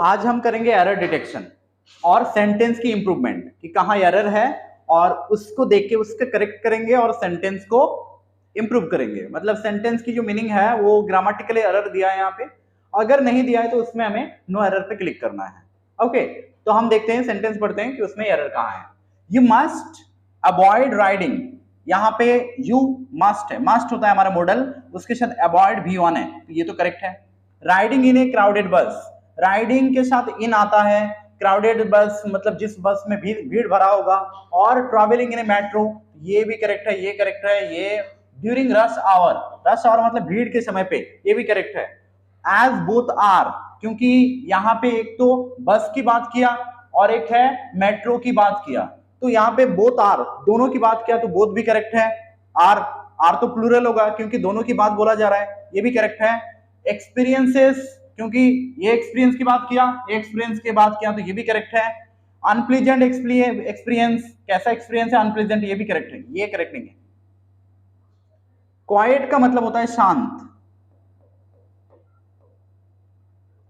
आज हम करेंगे एरर डिटेक्शन और सेंटेंस की इंप्रूवमेंट कि कहाँ एरर है और उसको देख के उसके करेक्ट करेंगे और सेंटेंस को इंप्रूव करेंगे। मतलब सेंटेंस की जो मीनिंग है वो ग्रामेटिकली एरर दिया है यहाँ पे, अगर नहीं दिया है तो उसमें हमें नो एरर पे क्लिक करना है। ओके, तो हम देखते हैं, सेंटेंस पढ़ते हैं कि उसमें एरर कहाँ है। यू मस्ट अवॉइड राइडिंग, यहाँ पे यू मस्ट है, मस्ट होता है हमारा मॉडल, उसके साथ अवॉइड भी ऑन है, तो ये तो करेक्ट है। राइडिंग इन ए क्राउडेड बस, राइडिंग के साथ इन आता है, क्राउडेड बस मतलब जिस बस में भीड़ भरा होगा, और ट्रैवलिंग इन ए मेट्रो, ये भी करेक्ट है, ये करेक्ट है। ये during rush hour, rush hour मतलब भीड़ के समय पे, ये भी करेक्ट है। एज बोथ आर, क्योंकि यहाँ पे एक तो बस की बात किया और एक है मेट्रो की बात किया, तो यहाँ पे बोथ आर दोनों की बात किया तो बोथ भी करेक्ट है। आर आर तो प्लूरल होगा क्योंकि दोनों की बात बोला जा रहा है, ये भी करेक्ट है। एक्सपीरियंसेस, क्योंकि ये एक्सपीरियंस की बात किया, एक्सपीरियंस की बात किया तो ये भी करेक्ट है। अनप्लीजेंट एक्सपीरियंस, कैसा एक्सपीरियंस है अनप्लीजेंट, ये भी करेक्ट है, ये करेक्ट नहीं है। क्वाइट का मतलब होता है शांत,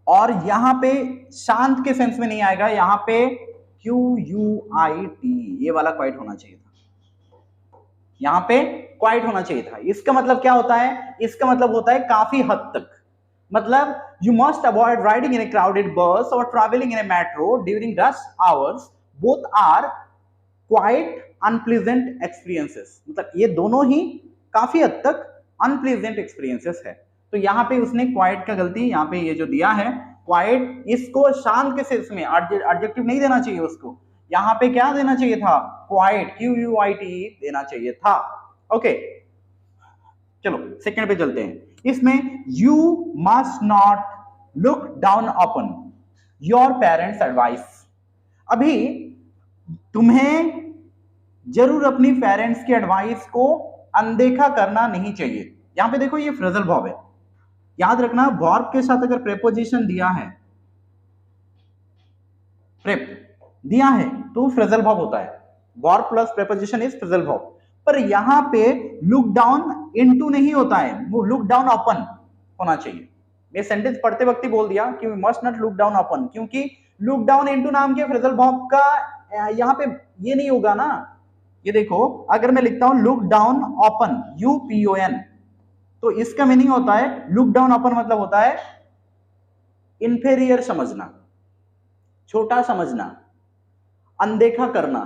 और यहां पे शांत के सेंस में नहीं आएगा, यहां पे QUIT ये वाला क्वाइट होना चाहिए था, यहां पे क्वाइट होना चाहिए था। इसका मतलब क्या होता है, इसका मतलब होता है काफी हद तक, मतलब you must avoid riding in a crowded bus और travelling in a metro during rush hours, both are quite unpleasant experiences, मतलब ये दोनों ही काफी हद तक अनप्लीजेंट एक्सपीरियंसेस है। तो यहाँ पे उसने क्वाइट का गलती, यहाँ पे ये जो दिया है क्वाइट, इसको शांत के सेंस में एडजेक्टिव नहीं देना चाहिए उसको, यहाँ पे क्या देना चाहिए था, क्वाइट QUIT देना चाहिए था। ओके, चलो सेकंड पे चलते हैं। इसमें you must not look down upon your parents advice, अभी तुम्हें जरूर अपनी पेरेंट्स की एडवाइस को अनदेखा करना नहीं चाहिए। यहां पे देखो ये फ्रेजल वर्ब है, याद रखना वर्ब के साथ अगर प्रेपोजिशन दिया है, प्रेप दिया है तो फ्रेजल वर्ब होता है, verb plus preposition is phrasal verb. पर यहां पे लुक डाउन इनटू नहीं होता है, वो लुक डाउन अपन होना चाहिए। मैं सेंटेंस पढ़ते वक्त ही बोल दिया कि we must not look down अपन, क्योंकि लुक डाउन इनटू नाम के फ्रेजल वर्ब का यहां पे ये नहीं होगा ना। ये देखो अगर मैं लिखता हूं लुक डाउन अपन UPON, तो इसका मीनिंग होता है लुक डाउन अपन मतलब होता है इंफेरियर समझना, छोटा समझना, अनदेखा करना।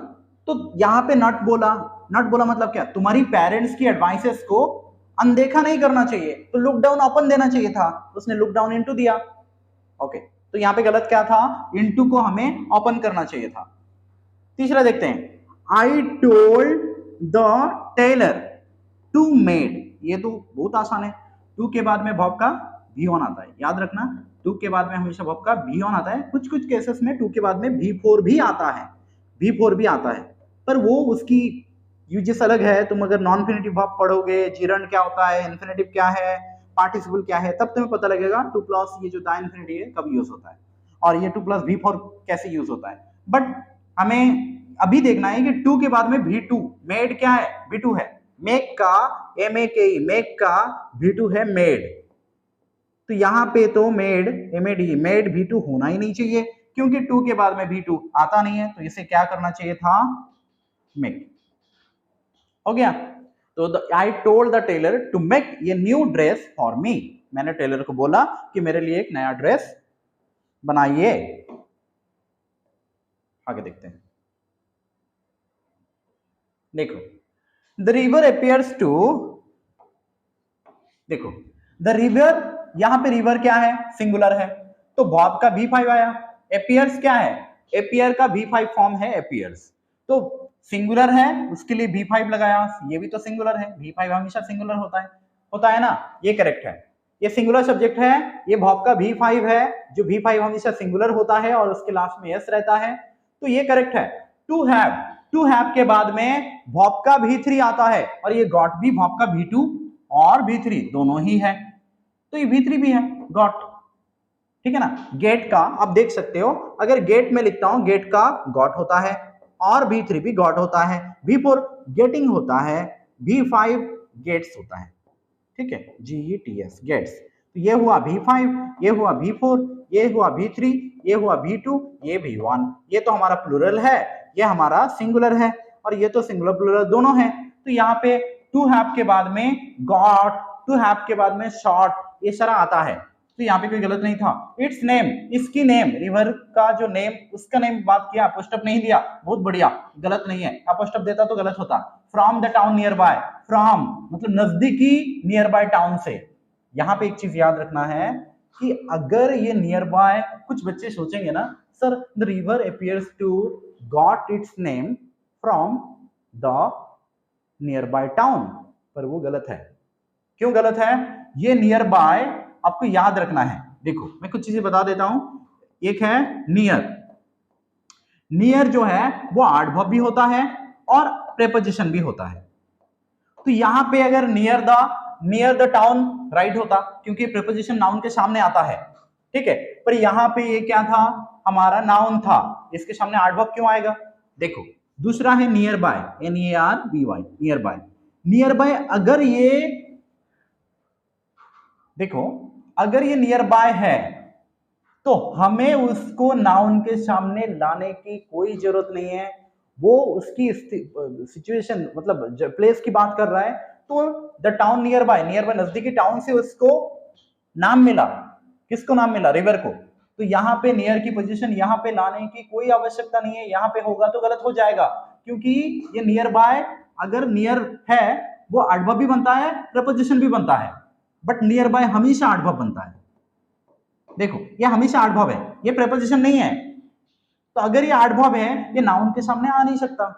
तो यहां पे नॉट बोला, नॉट बोला मतलब क्या, तुम्हारी पेरेंट्स की एडवाइसेस को अनदेखा नहीं करना चाहिए, तो लुक डाउन अपन देना चाहिए था, उसने लुक डाउन इनटू दिया। ओके, तो यहां पे गलत क्या था, इनटू को हमें ओपन करना चाहिए था। तीसरा देखते हैं, I told the tailor to made, ये तो बहुत आसान है, टू के बाद में वर्ब का भी ऑन आता है, याद रखना टू के बाद में हमेशा वर्ब का भी ऑन आता है। कुछ कुछ केसेस में टू के बाद में V4 भी आता है, V4 भी आता है, पर वो उसकी यूजेस अलग है। तुम अगर नॉन इन्फिनेटिव वर्ब पढ़ोगे, जीरंड क्या होता है, इन्फिनेटिव क्या है, पार्टिसिपल क्या है, तब तुम्हें पता लगेगा टू प्लस ये जो दा इन्फिनेटिव है कब यूज होता है और ये टू प्लस V4 कैसे यूज होता है। बट हमें अभी देखना है कि टू के बाद में V2, मेड क्या है, V2 है, मेक का MAKE, मेक का V2 है मेड, तो यहां पे तो मेड MAD, मेड V2 होना ही नहीं चाहिए, क्योंकि टू के बाद में V2 आता नहीं है, तो इसे क्या करना चाहिए था, मेक। हो गया, तो I told the tailor to make ये न्यू ड्रेस फॉर मी, मैंने टेलर को बोला कि मेरे लिए एक नया ड्रेस बनाइए। आगे देखते हैं, देखो द रिवर अपियर्स टू, देखो द रिवर, यहां पे रिवर क्या है, सिंगुलर है, तो वर्ब का V5 आया। अपियर्स क्या है, अपियर का V5 फॉर्म है अपियर्स, तो सिंगुलर है उसके लिए V5 लगाया, ये भी तो सिंगुलर है, V5 हमेशा सिंगुलर होता है ना, ये करेक्ट है। ये सिंगुलर सब्जेक्ट है, ये वर्ब का V5 है, जो V5 हमेशा सिंगुलर होता है और उसके लास्ट में S रहता है, तो ये करेक्ट है। टू हैव के बाद में वर्ब का V3 आता है, और ये गॉट भी वर्ब का V2 और V3 दोनों ही है, तो ये V3 भी है, गॉट, ठीक है ना। गेट का आप देख सकते हो, अगर गेट में लिखता हूं गेट का गॉट होता है और V3 भी गॉट होता है, V4 गेटिंग होता है, V5 गेट्स होता है, ठीक है, GETS गेट्स। तो ये हुआ V5, ये हुआ V4, ये हुआ V3, ये हुआ V2, ये V1। ये तो हमारा प्लूरल है, ये हमारा सिंगुलर है, और ये तो सिंगुलर प्लूरल दोनों है। तो यहाँ पे टू हैव के बाद में गॉट, टू हैव के बाद में शॉट, ये सारा आता है, तो यहाँ पे कोई गलत नहीं था। इट्स नेम, इसकी नेम, रिवर का जो नेम, उसका नेम बात किया, अपोस्ट्रोफ नहीं दिया, बहुत बढ़िया, गलत नहीं है। अपोस्ट्रोफ देता तो गलत होता। From the town near by, from मतलब नजदीकी नियर बाय टाउन से। यहाँ पे एक चीज याद रखना है कि अगर ये नियर बाय, कुछ बच्चे सोचेंगे ना sir the river appears to got its name from the nearby town, पर वो गलत है। क्यों गलत है? ये नियर बाय आपको याद रखना है। देखो मैं कुछ चीजें बता देता हूं। एक है नियर, नियर जो है वो एडवर्ब भी होता है और प्रीपोजिशन भी होता है। तो यहां पे अगर नियर द टाउन राइट होता, क्योंकि प्रीपोजिशन नाउन के सामने आता है, ठीक है। पर यहां पे ये क्या था, हमारा नाउन था, इसके सामने एडवर्ब क्यों आएगा? देखो दूसरा है near by, NEARBY, near by. Near by अगर ये, देखो अगर ये नियर बाय है तो हमें उसको नाउन के सामने लाने की कोई जरूरत नहीं है। वो उसकी सिचुएशन मतलब प्लेस की बात कर रहा है, तो द टाउन नियर बाय नजदीकी टाउन से उसको नाम मिला। किसको नाम मिला? रिवर को। तो यहाँ पे नियर की पोजीशन यहाँ पे लाने की कोई आवश्यकता नहीं है। यहाँ पे होगा तो गलत हो जाएगा, क्योंकि ये नियर बाय अगर नियर है वो एडवर्ब भी बनता है, प्रीपोजिशन भी बनता है, बट नियर बाय हमेशा एडवर्ब बनता है। देखो ये हमेशा एडवर्ब है, ये प्रीपोजिशन नहीं है। तो अगर ये एडवर्ब है, ये नाउन के सामने आ नहीं सकता।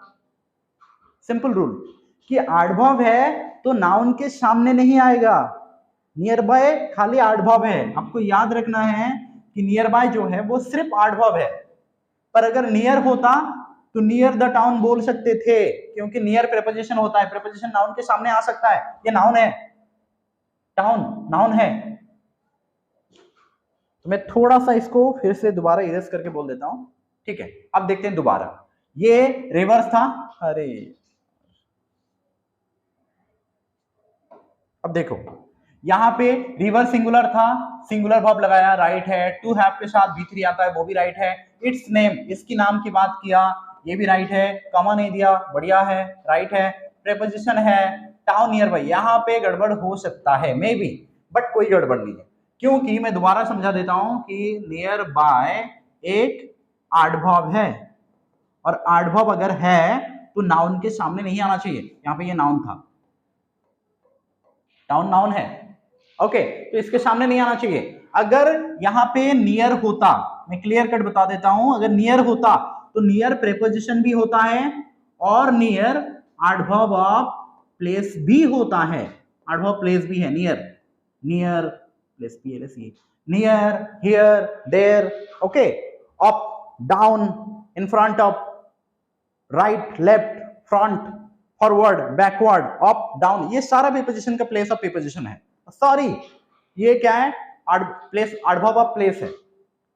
सिंपल रूल कि एडवर्ब है तो नाउन के सामने नहीं आएगा। नियर बाय खाली एडवर्ब है। आपको याद रखना है कि नियर बाय जो है वो सिर्फ एडवर्ब है। पर अगर नियर होता तो नियर द टाउन बोल सकते थे, क्योंकि नियर प्रीपोजिशन होता है, प्रीपोजिशन नाउन के सामने आ सकता है। ये नाउन है, टाउन नाउन है। तो मैं थोड़ा सा इसको फिर से दोबारा इरेज करके बोल देता हूं, ठीक है। अब देखते हैं दोबारा। ये रिवर्स था, अरे अब देखो यहां पे रिवर सिंगुलर था, सिंगुलर वर्ब लगाया, राइट है। टू हैव के साथ V3 आता है, वो भी राइट है। इट्स नेम, इसकी नाम की बात किया, ये भी राइट है। कॉमा नहीं दिया, बढ़िया है, राइट है। प्रीपोजिशन है टाउन नियर बाय, यहाँ पे गड़बड़ हो सकता है मे बी, बट कोई गड़बड़ नहीं है, क्योंकि मैं दोबारा समझा देता हूं कि नियर बाय एक एडवर्ब है, और एडवर्ब अगर है तो नाउन के सामने नहीं आना चाहिए। यहाँ पे ये नाउन था, टाउन नाउन है, ओके, तो इसके सामने नहीं आना चाहिए। अगर यहाँ पे नियर होता, मैं क्लियर कट बता देता हूं, अगर नियर होता तो नियर प्रीपोजिशन भी होता है और नियर एडवर्ब ऑफ प्लेस भी होता है। एडवर्ब प्लेस भी है, near, near place PLS, near, here, there, okay, up, down, in front of, right, left, front, forward, backward, up, down, ये सारा प्रीपोजिशन का प्लेस ऑफ प्रीपोजिशन है। सॉरी, ये क्या है? प्लेस, एडवर्ब ऑफ प्लेस है।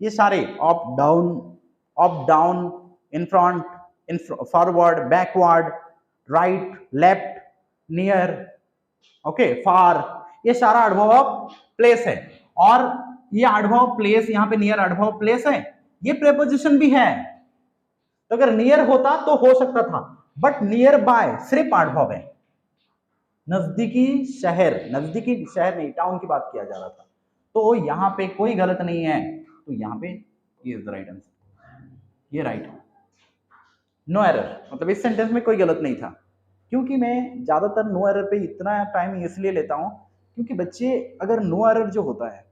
ये सारे up down, in front, in forward, backward, right, left, near, okay, far, ये सारा एडवर्ब ऑफ प्लेस है। और ये एडवर्ब प्लेस, यहाँ पे नियर एडवर्ब प्लेस है, ये प्रीपोजिशन भी है। तो अगर नियर होता तो हो सकता था, बट नियर बाय सिर्फ एडवर्ब है। नजदीकी शहर नहीं, टाउन की बात किया जा रहा था, तो यहाँ पे कोई गलत नहीं है। तो यहाँ पे ये इज द राइट आंसर, ये राइट है, नो एरर। मतलब इस सेंटेंस में कोई गलत नहीं था। क्योंकि मैं ज्यादातर नो एरर पे इतना टाइम इसलिए लेता हूँ क्योंकि बच्चे अगर नो एरर जो होता है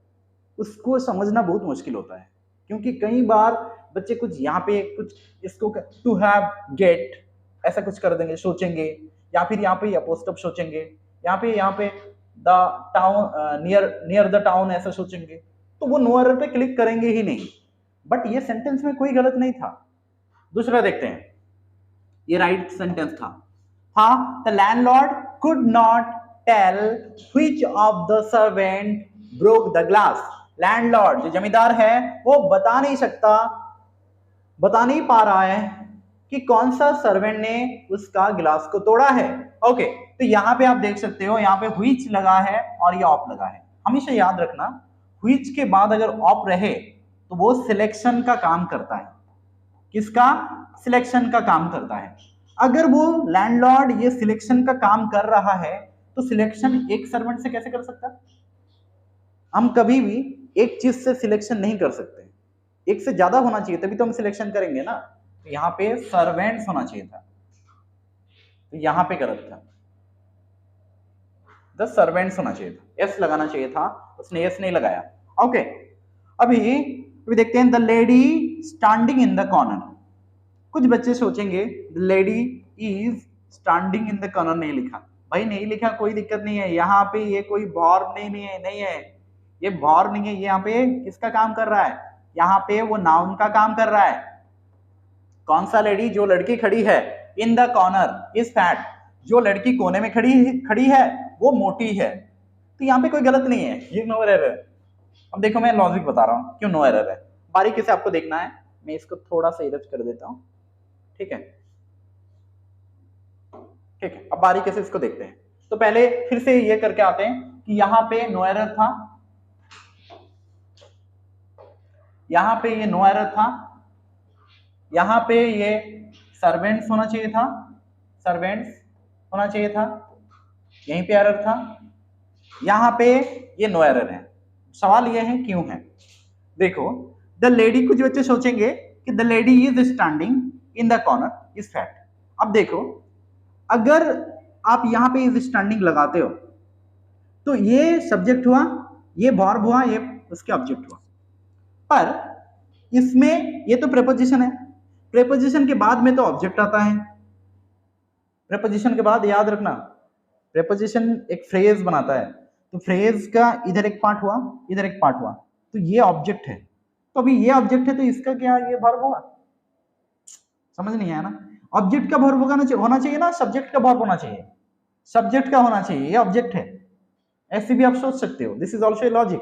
उसको समझना बहुत मुश्किल होता है। क्योंकि कई बार बच्चे कुछ यहाँ पे कुछ इसको टू हैव, गेट, ऐसा कुछ कर देंगे, सोचेंगे, या फिर यहाँ पे अपोस्ट्रोफ सोचेंगे, यहाँ पे the town, near the town ऐसा सोचेंगे, तो वो नो एरर पे क्लिक करेंगे ही नहीं। बट ये सेंटेंस में कोई गलत नहीं था। दूसरा देखते हैं, ये राइट सेंटेंस था। हाँ, the landlord could not tell which of the servant broke the glass. Landlord जो जमींदार है वो बता नहीं पा रहा है कि कौन सा सर्वेंट ने उसका गिलास को तोड़ा है। ओके, तो यहाँ पे आप देख सकते हो, यहाँ पे व्हिच लगा है और ये ऑफ लगा है। हमेशा याद रखना, व्हिच के बाद अगर ऑफ रहे तो वो सिलेक्शन का काम करता है। किसका? सिलेक्शन का काम करता है। अगर वो लैंडलॉर्ड ये सिलेक्शन का काम कर रहा है तो सिलेक्शन एक सर्वेंट से कैसे कर सकता? हम कभी भी एक चीज से सिलेक्शन नहीं कर सकते, एक से ज्यादा होना चाहिए तभी तो हम सिलेक्शन करेंगे ना। तो यहाँ पे सर्वेंट्स होना चाहिए था, तो यहाँ पे गलत था, द सर्वेंट्स होना चाहिए था, एस लगाना चाहिए था, उसने एस नहीं लगाया। ओके, अभी देखते हैं the lady standing in the corner. कुछ बच्चे सोचेंगे the lady is standing in the corner नहीं लिखा। भाई नहीं लिखा, कोई दिक्कत नहीं है, यहाँ पे ये कोई वर्ब नहीं है, ये वर्ब नहीं है, ये यहाँ पे किसका काम कर रहा है? यहाँ पे वो नाउन का काम कर रहा है। कौन सा लेडी? जो लड़की खड़ी है in the corner is fat, जो लड़की कोने में खड़ी है वो मोटी है। तो यहाँ पे कोई गलत नहीं है, ये नो एरर है। अब देखो मैं लॉजिक बता रहा हूँ क्यों नो एरर है, बारीकी से आपको देखना है। मैं इसको थोड़ा सा इरेज कर देता हूँ, ठीक है, ठीक है। अब बारीकी से इसको देखते हैं। तो पहले फिर से ये करके आते हैं कि यहाँ पे नो एरर था, यहाँ पे ये नो एरर था, यहाँ पे ये सर्वेंट्स होना चाहिए था, सर्वेंट्स होना चाहिए था, यहीं पे एरर था, यहाँ पे ये नो एरर है। सवाल ये है क्यों है? देखो द लेडी, कुछ बच्चे सोचेंगे कि the lady is standing in the corner is fat. अब देखो अगर आप यहाँ पे इज स्टैंडिंग लगाते हो तो ये सब्जेक्ट हुआ, ये वर्ब हुआ, ये उसके ऑब्जेक्ट हुआ, पर इसमें ये तो प्रेपोजिशन है, प्रेपोजिशन के बाद में तो ऑब्जेक्ट आता है। प्रेपोजिशन के बाद याद रखना, प्रेपोजिशन एक फ्रेज बनाता है, तो फ्रेज का इधर एक पार्ट हुआ, इधर एक पार्ट हुआ, तो ये ऑब्जेक्ट है। तो अभी ये ऑब्जेक्ट है तो इसका क्या ये वर्ब होगा? समझ नहीं आया ना? ऑब्जेक्ट का वर्ब होना चाहिए ना, सब्जेक्ट का वर्ब होना चाहिए, सब्जेक्ट का होना चाहिए, ये ऑब्जेक्ट है। ऐसे भी आप सोच सकते हो, this is also a logic.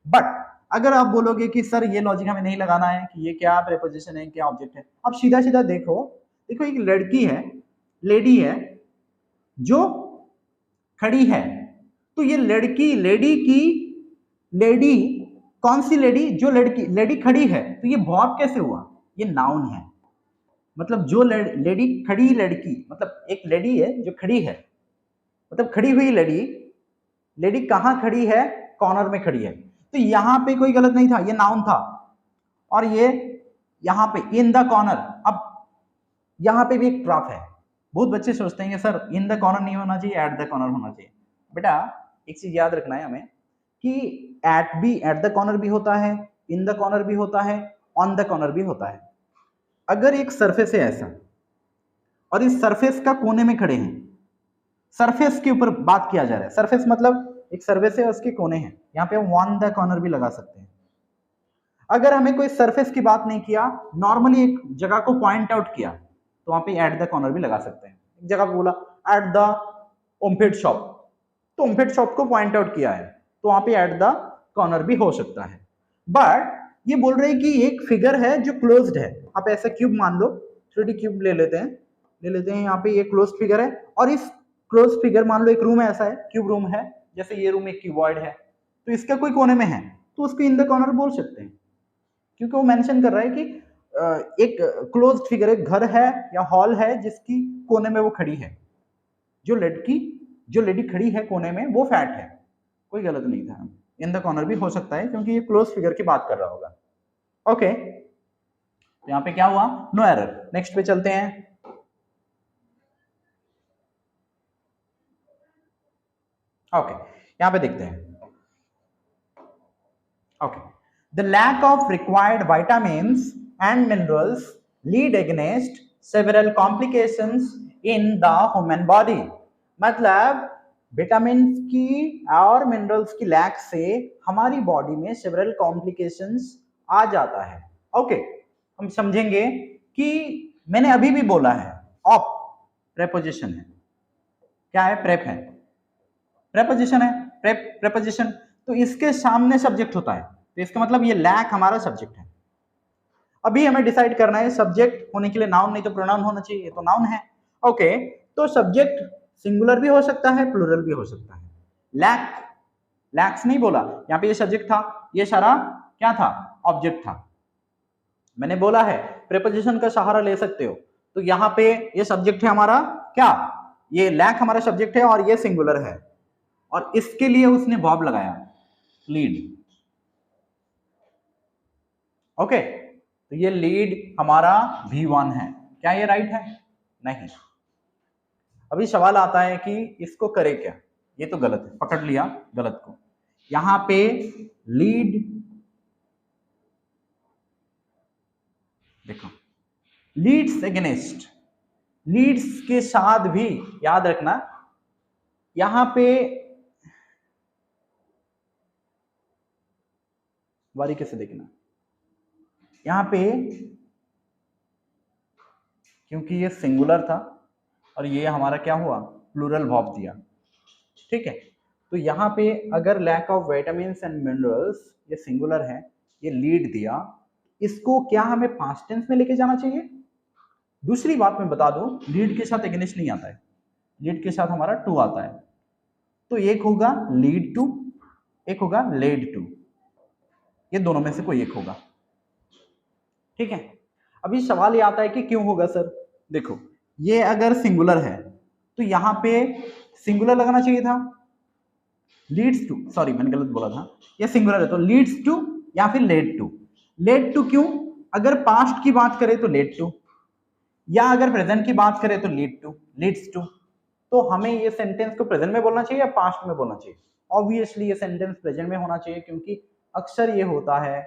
But अगर आप बोलोगे कि सर ये लॉजिक हमें नहीं लगाना है कि ये क्या प्रेपोजिशन है क्या ऑब्जेक्ट है, आप सीधा सीधा देखो एक लड़की है, लेडी है जो खड़ी है, तो ये लेडी कौन सी लेडी? जो लेडी खड़ी है, तो ये वर्ब कैसे हुआ? ये नाउन है, मतलब जो लेडी खड़ी लड़की, मतलब एक लेडी है जो खड़ी है, मतलब खड़ी हुई लेडी कहाँ खड़ी है? कॉर्नर में खड़ी है, तो यहाँ पे कोई गलत नहीं था, ये नाउन था। और ये यहाँ पे इन द कॉर्नर, अब यहाँ पे भी एक ट्रैप है। बहुत बच्चे सोचते हैं सर इन द कॉर्नर नहीं होना चाहिए, एट द कॉर्नर होना चाहिए। बेटा एक चीज याद रखना है हमें कि एट द कॉर्नर भी होता है, इन द कॉर्नर भी होता है, ऑन द कॉर्नर भी होता है। अगर एक सरफेस है ऐसा और इस सरफेस का कोने में खड़े हैं, सरफेस के ऊपर बात किया जा रहा है, सरफेस मतलब एक सरफेस है उसके कोने हैं, यहाँ पे हम ऑन द कॉर्नर भी लगा सकते हैं। अगर हमें कोई सरफेस की बात नहीं किया, नॉर्मली एक जगह को पॉइंट आउट किया, तो वहां पे एट द कॉर्नर भी लगा सकते हैं। एक जगह पे बोला एट द ओमफेड शॉप, तो ओमफेड शॉप को पॉइंट आउट किया है, तो वहां पे एट द कॉर्नर भी हो सकता है। बट ये बोल रहे हैं कि एक फिगर है जो क्लोज्ड है, आप ऐसा क्यूब मान लो, 3D क्यूब ले लेते हैं, यहाँ पे ये क्लोज फिगर है, और इस क्लोज फिगर मान लो एक रूम ऐसा है, क्यूब रूम है, जैसे ये रूम एक क्यूबॉइड है, तो इसका कोई कोने में है, तो उसको इन द कॉर्नर बोल सकते हैं, क्योंकि वो मेंशन कर रहा है कि एक क्लोज्ड फिगर, एक घर है या हॉल है जिसकी कोने में वो खड़ी है, जो लेडी खड़ी है कोने में वो फैट है। कोई गलत नहीं था, इन द कॉर्नर भी हो सकता है क्योंकि ये क्लोज फिगर की बात कर रहा होगा। ओके, तो यहाँ पे क्या हुआ? No error. नेक्स्ट पे चलते हैं। ओके, यहाँ पे देखते हैं। Okay, the lack of required vitamins and minerals lead against several complications in the human body। मतलब विटामिन की और मिनरल्स की लैक से हमारी बॉडी में सेवरल कॉम्प्लिकेशंस आ जाता है। ओके, हम समझेंगे कि मैंने अभी भी बोला है ऑफ प्रेपोजिशन है, क्या है? प्रेप है, प्रेपोजिशन है, प्रेपोजिशन, तो इसके सामने सब्जेक्ट होता है, तो इसका मतलब ये लैक हमारा सब्जेक्ट है। अभी हमें डिसाइड करना है सब्जेक्ट होने के लिए नाउन नहीं तो प्रोनाउन होना चाहिए, ये तो नाउन है। ओके, तो सब्जेक्ट सिंगुलर भी हो सकता है, प्लूरल भी हो सकता है। लैक्स नहीं बोला, यहाँ पे ये सब्जेक्ट था, ये सारा क्या था? ऑब्जेक्ट था। मैंने बोला है प्रेपोजिशन का सहारा ले सकते हो। तो यहाँ पे ये सब्जेक्ट है हमारा क्या, ये लैक हमारा सब्जेक्ट है और ये सिंगुलर है, और इसके लिए उसने वर्ब लगाया लीड। ओके, तो ये लीड हमारा V1 है। क्या ये राइट है? नहीं। अभी सवाल आता है कि इसको करे क्या, ये तो गलत है, पकड़ लिया गलत को। यहां पे लीड, देखो लीड्स अगेंस्ट, लीड्स के साथ भी याद रखना, यहां पे बारीकी से देखना, यहां पे क्योंकि ये सिंगुलर था और ये हमारा क्या हुआ, प्लूरल वर्ब दिया, ठीक है। तो यहाँ पे अगर lack of vitamins and minerals, ये सिंगुलर है, ये लीड दिया, इसको क्या हमें पास्ट टेंस में लेके जाना चाहिए। दूसरी बात मैं बता दूं, लीड के साथ अगेंस्ट नहीं आता है, लीड के साथ हमारा टू आता है। तो एक होगा लीड टू, एक होगा लेड टू, ये दोनों में से कोई एक होगा, ठीक है। अभी सवाल ये आता है कि क्यों होगा सर। देखो ये अगर सिंगुलर है तो यहाँ पे सिंगुलर लगाना चाहिए था, लीड्स टू, सॉरी मैंने गलत बोला था, ये सिंगुलर है तो लीड्स टू या फिर लेड टू। लेड टू क्यों, अगर पास्ट की बात करें तो लेड टू, या अगर प्रेजेंट की बात करें तो लीड टू, लीड्स टू। तो हमें ये सेंटेंस को प्रेजेंट में बोलना चाहिए या पास्ट में बोलना चाहिए। ऑब्वियसली ये सेंटेंस प्रेजेंट में होना चाहिए, क्योंकि अक्सर ये होता है,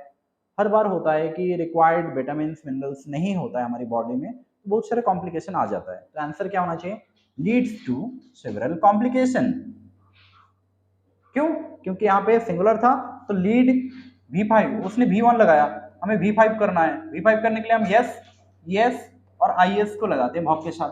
हर बार होता है कि रिक्वायर्ड विटामिन मिनरल्स नहीं होता है हमारी बॉडी में, तो बहुत सारे कॉम्प्लिकेशन आ जाता है। तो आंसर क्या होना चाहिए, लीड्स टू सेवरल कॉम्प्लिकेशन। क्यों, क्योंकि यहाँ पे सिंगुलर था तो लीड V5, उसने V1 लगाया, हमें V5 करना है। V5 करने के लिए हम यस, यस और IS को लगाते हैं वर्ब के साथ,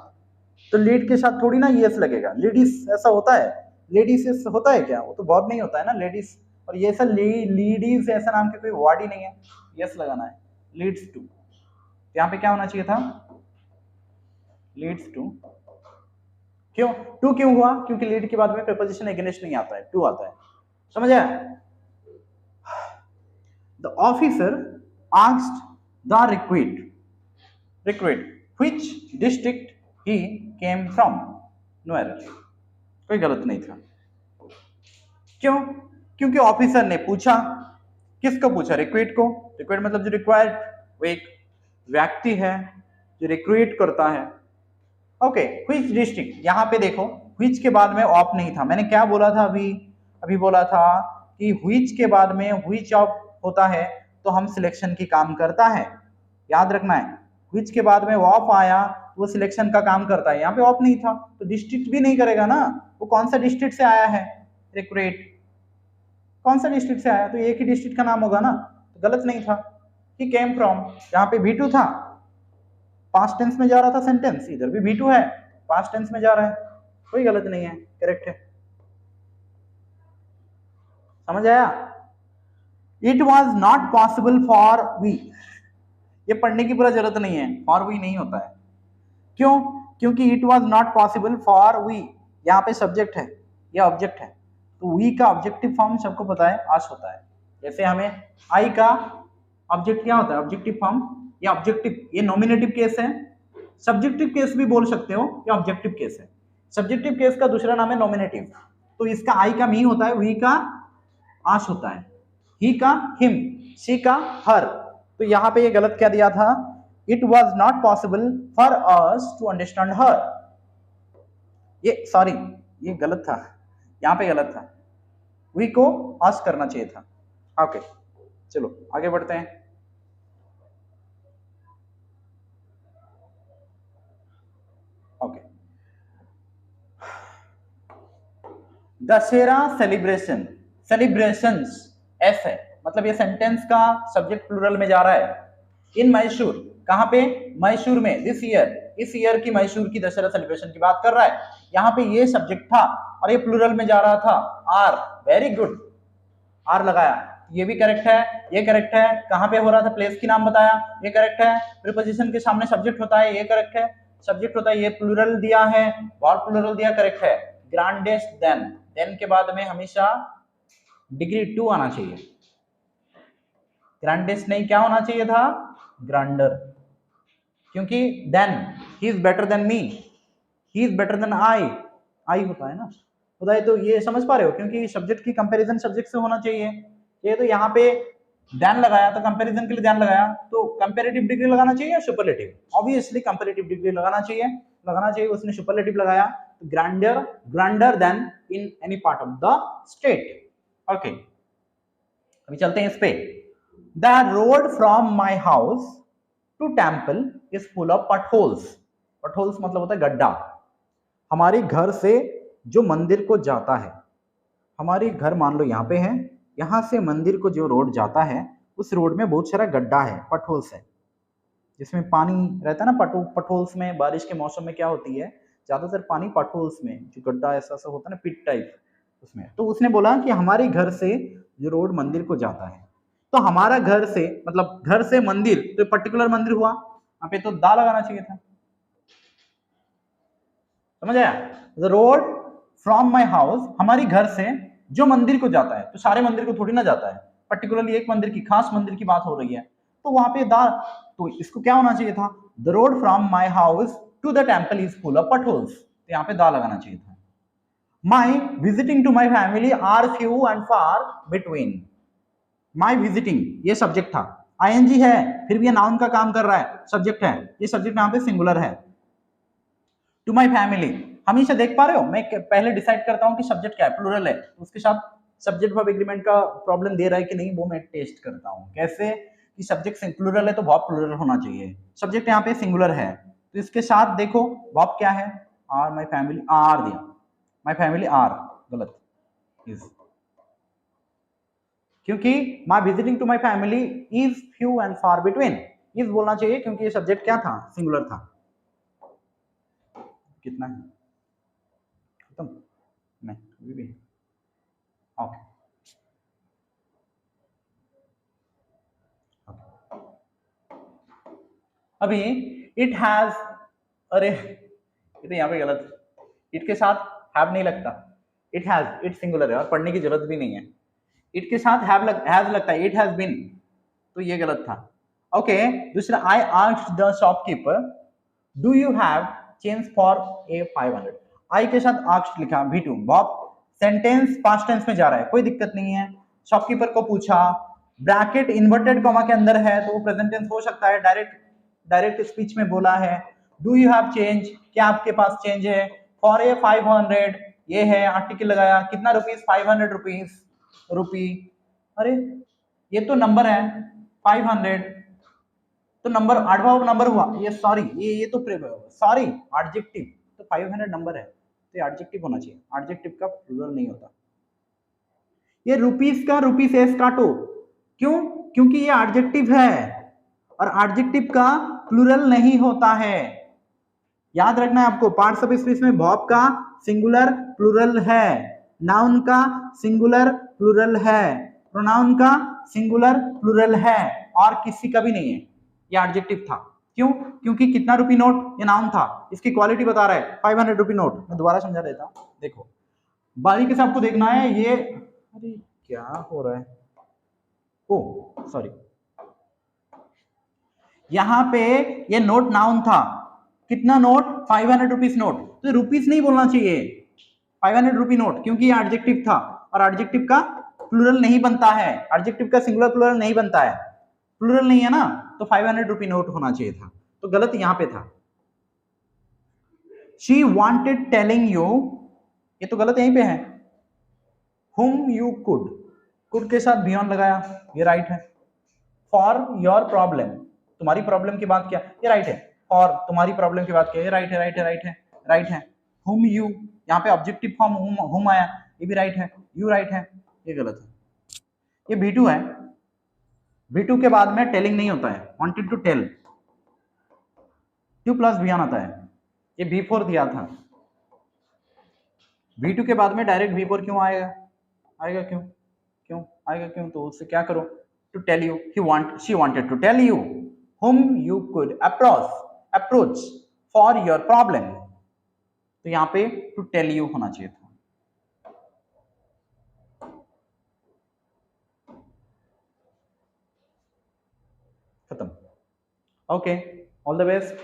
तो लीड के साथ थोड़ी ना यस लगेगा। लेडीज ऐसा होता है, लेडीज होता है क्या, वो तो वर्ब नहीं होता है ना लेडीज, और ये ऐसा लीडीज ऐसा नाम के कोई वर्ड ही नहीं है, यस लगाना है, लीड्स टू। यहाँ पे क्या होना चाहिए था, लीड्स टू। क्यों टू क्यों हुआ, क्योंकि लीड के बाद में प्रीपोजिशन अगेंस्ट नहीं आता है, टू आता है, समझ आया। The officer asked the recruit which district he came from, no error, कोई गलत नहीं था। क्यों, क्योंकि ऑफिसर ने पूछा, किसको पूछा, रिक्रूट को। रिक्रूट मतलब जो रिक्वायर्ड, वो एक व्यक्ति है जो रिक्रूट करता है। ओके, व्हिच डिस्ट्रिक्ट, यहाँ पे देखो व्हिच के बाद में ऑफ नहीं था। मैंने क्या बोला था, अभी बोला था कि व्हिच के बाद में व्हिच ऑफ होता है तो हम सिलेक्शन की काम करता है, याद रखना है। व्हिच के बाद में ऑफ आया वो सिलेक्शन का काम करता है, यहाँ पे ऑफ नहीं था तो डिस्ट्रिक्ट भी नहीं करेगा ना, वो कौन सा डिस्ट्रिक्ट से आया है, रिक्रूट कौन सा डिस्ट्रिक्ट से आया, तो एक ही डिस्ट्रिक्ट का नाम होगा ना, तो गलत नहीं था। ही केम फ्रॉम, यहाँ पे V2 था, पास्ट टेंस में जा रहा था सेंटेंस, इधर भी V2 है, पास्ट टेंस में जा रहा है, कोई गलत नहीं है, करेक्ट है। समझ आया। It was not possible for we, ये पढ़ने की पूरा जरूरत नहीं है, फॉर वी नहीं होता है। क्यों, क्योंकि it was not possible for we, यहाँ पे सब्जेक्ट है, ये ऑब्जेक्ट है, तो वी का ऑब्जेक्टिव फॉर्म सबको पता है आस होता है। जैसे हमें आई का ऑब्जेक्ट क्या होता है, ऑब्जेक्टिव फॉर्म, ये ऑब्जेक्टिव, ये नॉमिनेटिव केस है, सब्जेक्टिव केस भी बोल सकते हो, ये ऑब्जेक्टिव केस है। सब्जेक्टिव केस का दूसरा नाम है नॉमिनेटिव, तो इसका आई का मी होता है, वी का आश होता है, ही का हिम, शी का हर। तो यहाँ पे ये गलत क्या दिया था, it was not possible for us to understand her, ये सॉरी ये गलत था, यहाँ पे गलत था, वी को आस्क करना चाहिए था। ओके चलो आगे बढ़ते हैं। Okay, Dussehra celebration, celebrations S है, मतलब ये सेंटेंस का सब्जेक्ट प्लूरल में जा रहा है। इन मैसूर, कहां पे, मैसूर में, दिस ईयर, इस ईयर की मैसूर की दशहरा सेलिब्रेशन की बात कर रहा है। यहाँ पे ये सब्जेक्ट था और ये प्लूरल में जा रहा था, आर, वेरी गुड, आर लगाया, ये भी करेक्ट है, ये करेक्ट है। कहां पे हो रहा था, प्लेस की नाम बताया, ये करेक्ट है। प्रीपोजिशन के सामने सब्जेक्ट होता है, ये करेक्ट है, सब्जेक्ट होता है, ये प्लूरल दिया है, वर्ब प्लूरल दिया, करेक्ट है। ग्रांडेस्ट देन, देन के बाद में हमेशा डिग्री 2 आना चाहिए, ग्रांडेस्ट नहीं, क्या होना चाहिए था, ग्रांडर, क्योंकि then he is better than me, he is better than I होता है ना, होता है। तो ये समझ पा रहे हो, क्योंकि सब्जेक्ट की कंपैरिजन सब्जेक्ट से होना चाहिए। ये तो यहाँ पे देन लगाया तो कंपैरिजन के लिए देन लगाया, तो कंपैरेटिव डिग्री लगाना चाहिए या सुपरलेटिव? ऑब्वियसली कंपैरेटिव डिग्री लगाना चाहिए, उसने सुपरलेटिव लगाया, तो grander than in any part of the state. Okay, अभी चलते हैं इस पे। The road from my house to temple is full of potholes. Potholes मतलब होता है गड्ढा। हमारे घर से जो मंदिर को जाता है, हमारी घर मान लो यहाँ पे है, यहाँ से मंदिर को जो रोड जाता है, उस रोड में बहुत सारा गड्ढा है, पटहोल्स है, जिसमें पानी रहता है ना। पटहोल्स में बारिश के मौसम में क्या होती है, ज्यादातर पानी पटहोल्स में, जो गड्ढा ऐसा सा होता है ना, पिट टाइप, उसमें। तो उसने बोला कि हमारे घर से जो रोड मंदिर को जाता है, तो हमारा घर से मतलब घर से मंदिर, तो पर्टिकुलर मंदिर हुआ, यहाँ पे तो दा लगाना चाहिए था। समझ आया? The road from my house, हमारी घर से जो मंदिर को जाता है, तो सारे मंदिर को थोड़ी ना जाता है, पर्टिकुलरली एक मंदिर की, खास मंदिर की बात हो रही है, तो वहां पे दा, तो इसको क्या होना चाहिए था, the road from my house to the temple is full of potholes, तो यहाँ पे दा लगाना चाहिए था। My visiting to my family are few and far between. My visiting ये सब्जेक्ट था, आईएनजी है, फिर भी ये नाउन का काम कर रहा है, सब्जेक्ट है, ये सब्जेक्ट यहाँ पे सिंगुलर है। टू माई फैमिली, हमेशा देख पा रहे हो, मैं पहले डिसाइड करता हूँ कि सब्जेक्ट क्या है, प्लूरल है, तो उसके साथ सब्जेक्ट वर्ब एग्रीमेंट का प्रॉब्लम दे रहा है कि नहीं, वो मैं टेस्ट करता हूँ। कैसे कि सब्जेक्ट प्लूरल है तो वर्ब प्लूरल होना चाहिए, सब्जेक्ट यहाँ पे सिंगुलर है, तो इसके साथ देखो वर्ब क्या है, आर, माई फैमिली, आर दिया, माई फैमिली आर, गलत इज, क्योंकि my visiting to my family is few and far between, is बोलना चाहिए, क्योंकि ये सब्जेक्ट क्या था, सिंगुलर था। कितना है खत्म? नहीं, अभी भी। ओके, अभी इट हैज, अरे ये तो यहाँ पे गलत, इट के साथ हैव नहीं लगता, इट हैज, इट सिंगुलर है और पढ़ने की जरूरत भी नहीं है, इट के साथ हैज लगता है, इट हैज बीन, तो ये गलत था। ओके, दूसरा, I asked the shopkeeper do you have change for a 500। आई के साथ आस्क्ड लिखा, V2 Bob, sentence past tense में जा रहा है, कोई दिक्कत नहीं है। शॉपकीपर को पूछा, ब्रैकेट इन्वर्टेड कॉमा के अंदर है, तो वो प्रेजेंट टेंस हो सकता है, डायरेक्ट स्पीच में बोला है। डू यू हैव चेंज, क्या आपके पास चेंज है, फॉर ए 500, ये है, आर्टिकल लगाया, कितना रुपीज, 500 रुपीज, रुपी, अरे ये तो नंबर है 500, तो नंबर आठवां नंबर हुआ ये, सॉरी ये तो सॉरी एडजेक्टिव, तो 500 नंबर है, तो ये एडजेक्टिव होना चाहिए, एडजेक्टिव का प्लूरल नहीं होता। ये रुपीस का रुपीस एस काटो, क्यों, क्योंकि ये एडजेक्टिव है और एडजेक्टिव का प्लूरल नहीं होता है, याद रखना है आपको। पार्ट सब स्पीच में वर्ब का सिंगुलर प्लूरल है, नाउन का सिंगुलर प्लूरल है, प्रोनाउन का सिंगुलर प्लूरल है, और किसी का भी नहीं है। ये एडजेक्टिव था, क्यों, क्योंकि कितना रुपी नोट, ये नाउन था, इसकी क्वालिटी बता रहा है 500 रुपी नोट। मैं दोबारा समझा देता हूँ, देखो बारीकी से आपको देखना है ये, अरे क्या हो रहा है, ओ सॉरी, यहाँ पे ये नोट नाउन था, कितना नोट, 500 रुपीज नोट, तो रुपीज नहीं बोलना चाहिए, 500 रुपी नोट, क्योंकि ये एडजेक्टिव था और एडजेक्टिव का प्लूरल नहीं बनता है, एडजेक्टिव का सिंगुलर प्लूरल नहीं बनता है, प्लूरल नहीं है ना, तो 500 रुपी नोट होना चाहिए था, तो गलत यहाँ पे था। शी वांटेड टेलिंग यू, ये तो गलत यहीं पे है, whom you could के साथ beyond लगाया, ये राइट है। फॉर योर प्रॉब्लम, तुम्हारी प्रॉब्लम की बात किया, ये राइट है, और तुम्हारी प्रॉब्लम की बात किया, ये राइट है, राइट है। whom you, यहाँ पे ऑब्जेक्टिव फॉर्म whom आया, ये भी राइट है, यू राइट है, ये गलत है। ये V2 है, V2 के बाद में टेलिंग नहीं होता है, wanted to tell, Q plus beyond आता है, ये V4 दिया था, V2 के बाद में डायरेक्ट V4 क्यों आएगा, आएगा क्यों, क्यों आएगा क्यों, तो उससे क्या करो, to tell you, she wanted to tell you whom you could approach for your problem, तो यहाँ पे टू टेल यू होना चाहिए था। खत्म, ओके, ऑल द बेस्ट।